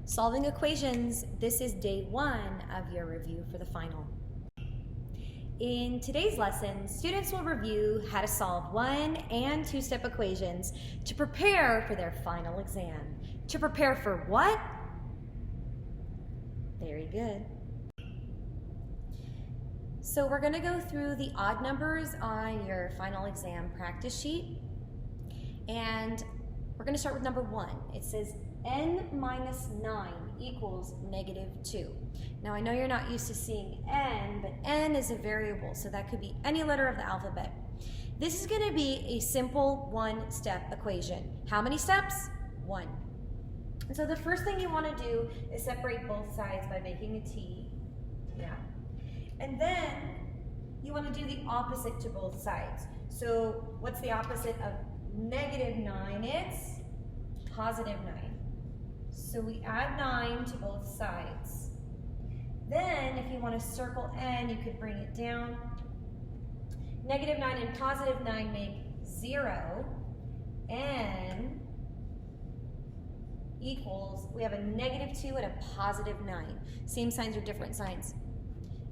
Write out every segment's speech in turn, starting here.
Solving equations, this is day 1 of your review for the final. In today's lesson, students will review how to solve 1- and 2-step equations to prepare for their final exam. To prepare for what? Very good. So we're going to go through the odd numbers on your final exam practice sheet. And we're going to start with number 1. It says n minus 9 equals negative 2. Now I know you're not used to seeing n, but n is a variable, so that could be any letter of the alphabet. This is going to be a simple 1-step equation. How many steps? 1. And so the first thing you want to do is separate both sides by making a T. Yeah. And then you want to do the opposite to both sides. So what's the opposite of negative 9? It's positive 9. So we add 9 to both sides. Then if you want to circle n, you could bring it down. Negative 9 and positive 9 make 0. n equals, we have a negative 2 and a positive 9. Same signs or different signs?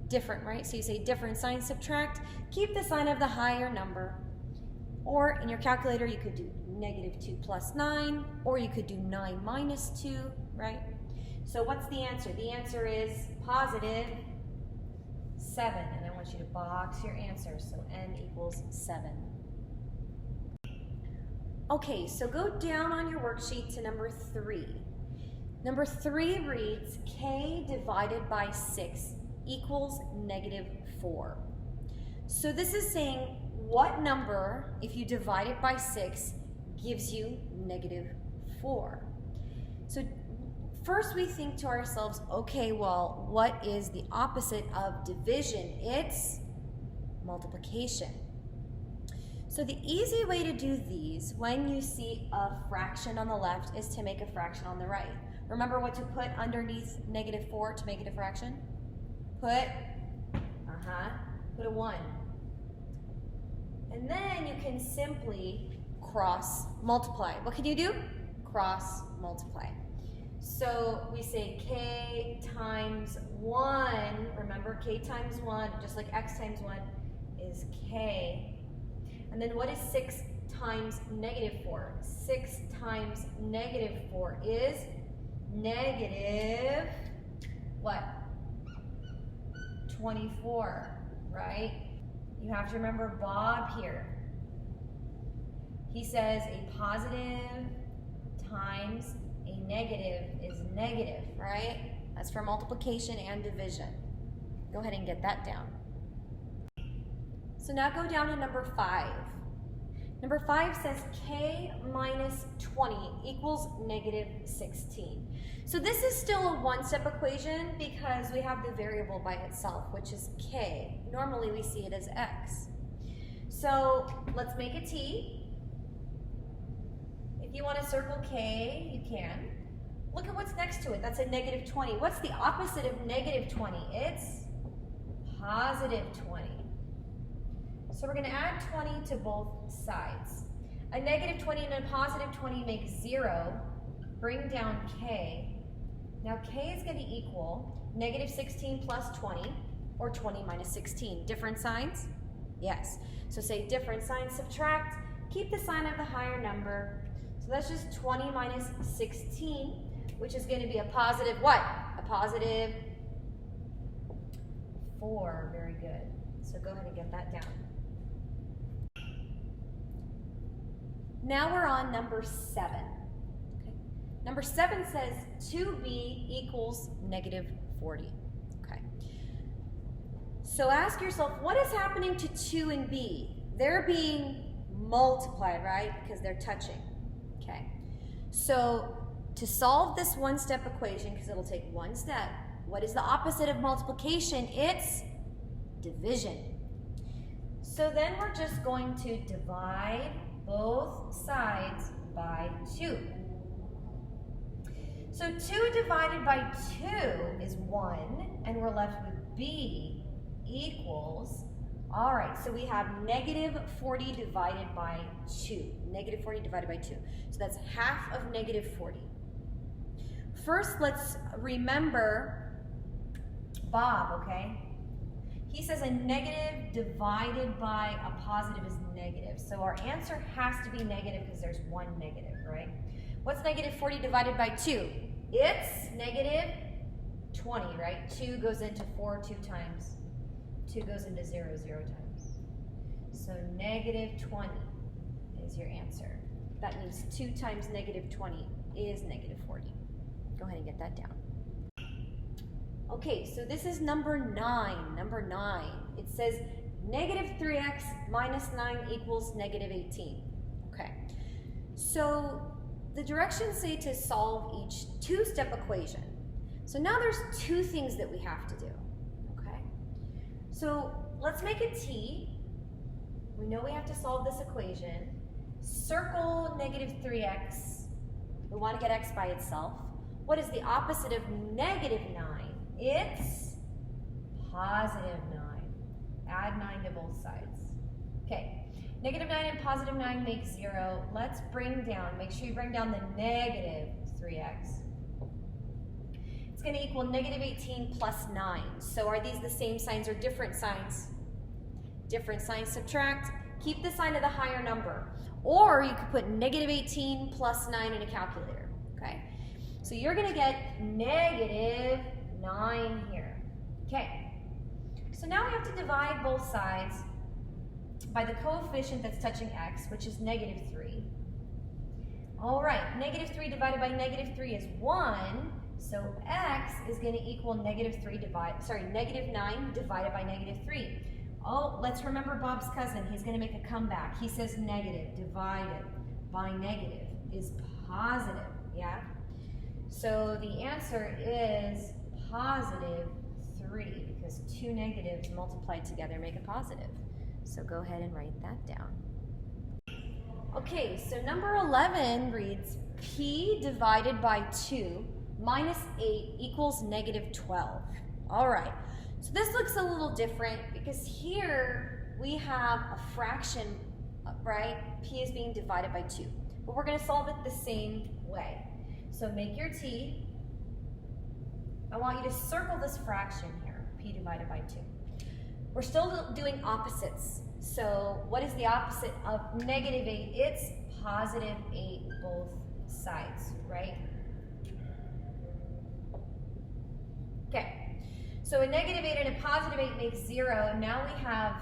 Different, right? So you say different signs, subtract, keep the sign of the higher number. Or in your calculator, you could do negative 2 plus 9, or you could do 9 minus 2, right? So what's the answer? The answer is positive 7, and I want you to box your answer, so n equals 7. Okay, so go down on your worksheet to number 3. Number 3 reads k divided by 6 equals negative 4. So this is saying what number, if you divide it by 6, gives you negative 4. So first we think to ourselves, okay, well, what is the opposite of division? It's multiplication. So the easy way to do these when you see a fraction on the left is to make a fraction on the right. Remember what to put underneath negative 4 to make it a fraction? Put a 1. And then you can simply cross multiply. What can you do? Cross multiply. So we say k times 1, remember k times 1, just like x times 1 is k. And then what is 6 times negative 4? 6 times negative 4 is negative, what? 24, right? You have to remember Bob here. He says a positive times a negative is negative, right? That's for multiplication and division. Go ahead and get that down. So now go down to number 5. Number 5 says k minus 20 equals negative 16. So this is still a 1-step equation because we have the variable by itself, which is k. Normally we see it as x. So let's make a T. If you want to circle k, you can. Look at what's next to it. That's a negative 20. What's the opposite of negative 20? It's positive 20. So we're going to add 20 to both sides. A negative 20 and a positive 20 make 0. Bring down k. Now k is going to equal negative 16 plus 20, or 20 minus 16. Different signs? Yes. So say different signs, subtract, keep the sign of the higher number. So that's just 20 minus 16, which is going to be a positive what? A positive 4. Very good. So go ahead and get that down. Now we're on number 7. Okay. Number 7 says 2b equals negative 40. Okay. So ask yourself, what is happening to 2 and b? They're being multiplied, right? Because they're touching. Okay. So to solve this 1-step equation, because it'll take 1 step, what is the opposite of multiplication? It's division. So then we're just going to divide both sides by 2. So 2 divided by 2 is 1, and we're left with b equals, all right, so we have negative 40 divided by 2. Negative 40 divided by 2. So that's half of negative 40. first let's remember Bob, okay? He says a negative divided by a positive is negative. So our answer has to be negative because there's one negative, right? What's negative 40 divided by 2? It's negative 20, right? 2 goes into 4 2 times. 2 goes into 0 0 times. So negative 20 is your answer. That means 2 times negative 20 is negative 40. Go ahead and get that down. Okay, so this is number 9. Number 9. It says negative 3x minus 9 equals negative 18. Okay, so the directions say to solve each two-step equation. So now there's two things that we have to do. Okay, so let's make a t. We know we have to solve this equation. Circle negative 3x. We want to get x by itself. What is the opposite of negative 9? It's positive 9. Add 9 to both sides. Okay, negative 9 and positive 9 make 0. Let's bring down, make sure you bring down the negative 3x. It's going to equal negative 18 plus 9. So are these the same signs or different signs? Different signs. Subtract. Keep the sign of the higher number. Or you could put negative 18 plus 9 in a calculator. Okay, so you're going to get negative 9 here. Okay, so now we have to divide both sides by the coefficient that's touching x, which is negative 3. All right, negative 3 divided by negative 3 is 1, so x is going to equal negative 9 divided by negative 3. Oh, let's remember Bob's cousin. He's going to make a comeback. He says negative divided by negative is positive, yeah? So the answer is positive 3 because two negatives multiplied together make a positive. So go ahead and write that down. Okay, so number 11 reads p divided by 2 minus 8 equals negative 12. All right, so this looks a little different because here we have a fraction, right? P is being divided by 2, but we're going to solve it the same way. So make your t. I want you to circle this fraction here, p divided by 2. We're still doing opposites. So what is the opposite of negative 8? It's positive 8 both sides, right? Okay, so a negative 8 and a positive 8 makes 0. Now we have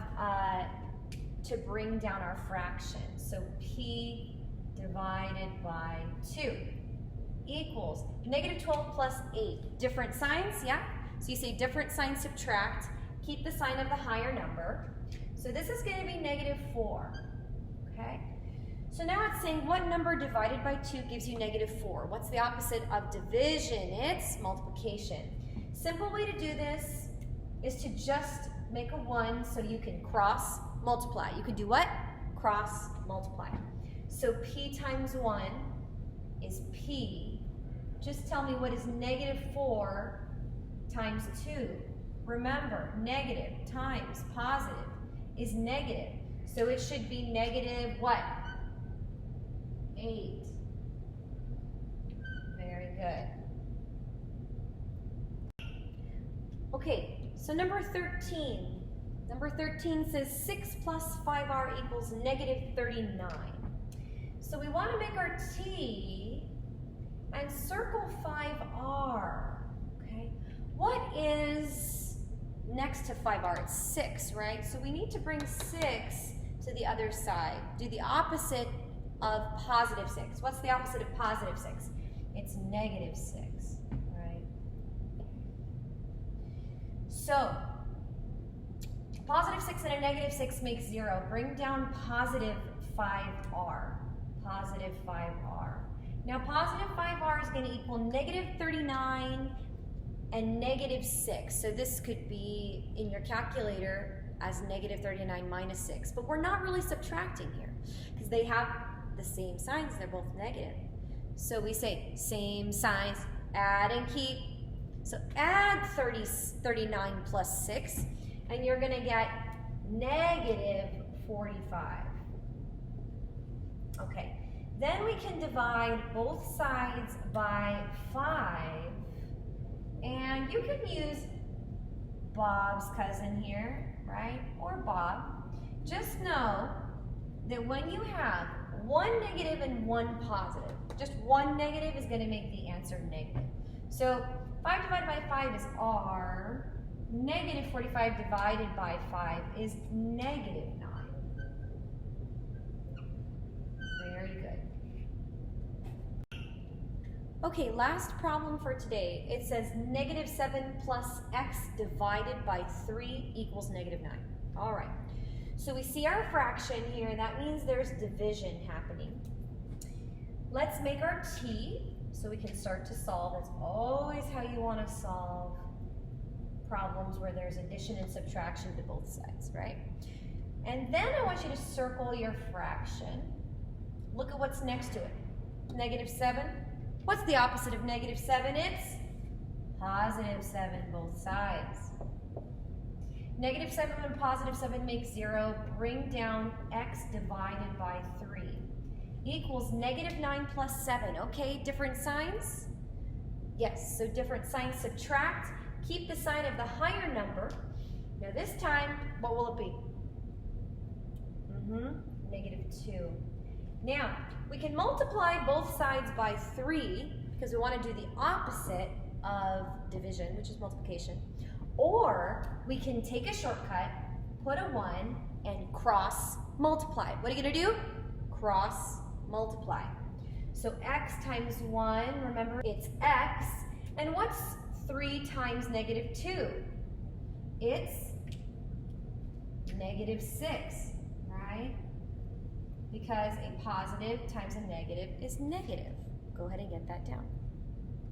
to bring down our fraction. So p divided by 2 equals negative 12 plus 8. Different signs, yeah? So you say different signs, subtract. Keep the sign of the higher number. So this is going to be negative 4, okay? So now it's saying what number divided by 2 gives you negative 4? What's the opposite of division? It's multiplication. Simple way to do this is to just make a 1 so you can cross multiply. You can do what? Cross multiply. So p times 1 is p. Just tell me what is negative 4 times 2. Remember, negative times positive is negative. So it should be negative what? 8. Very good. Okay, so number 13. Number 13 says 6 plus 5r equals negative 39. So we want to make our t and circle 5r, okay? What is next to 5r? It's 6, right? So we need to bring 6 to the other side. Do the opposite of positive 6. What's the opposite of positive 6? It's negative 6, right? So, positive 6 and a negative 6 makes 0. Bring down positive 5r. Positive 5r. Now, positive 5r is going to equal negative 39 and negative 6. So this could be in your calculator as negative 39 minus 6. But we're not really subtracting here because they have the same signs. They're both negative. So we say same signs, add and keep. So add 39 plus 6, and you're going to get negative 45. Okay. Then we can divide both sides by 5 you can use Bob's cousin here, right? Or Bob. Just know that when you have one negative and one positive, just one negative is going to make the answer negative. So 5 divided by 5 is R. Negative 45 divided by 5 is negative 9. Very good. Okay, last problem for today. It says negative 7 plus x divided by 3 equals negative 9. All right. So we see our fraction here. That means there's division happening. Let's make our t so we can start to solve. That's always how you want to solve problems where there's addition and subtraction to both sides, right? And then I want you to circle your fraction. Look at what's next to it. Negative 7. What's the opposite of negative 7? It's positive 7, both sides. Negative 7 and positive 7 make 0. Bring down x divided by 3 equals negative 9 plus 7. Okay, different signs? Yes, so different signs subtract. Keep the sign of the higher number. Now this time, what will it be? Negative 2. Now, we can multiply both sides by 3 because we want to do the opposite of division, which is multiplication. Or we can take a shortcut, put a 1, and cross multiply. What are you going to do? Cross multiply. So x times 1, remember it's x. And what's 3 times negative 2? It's negative 6, right? Because a positive times a negative is negative. Go ahead and get that down.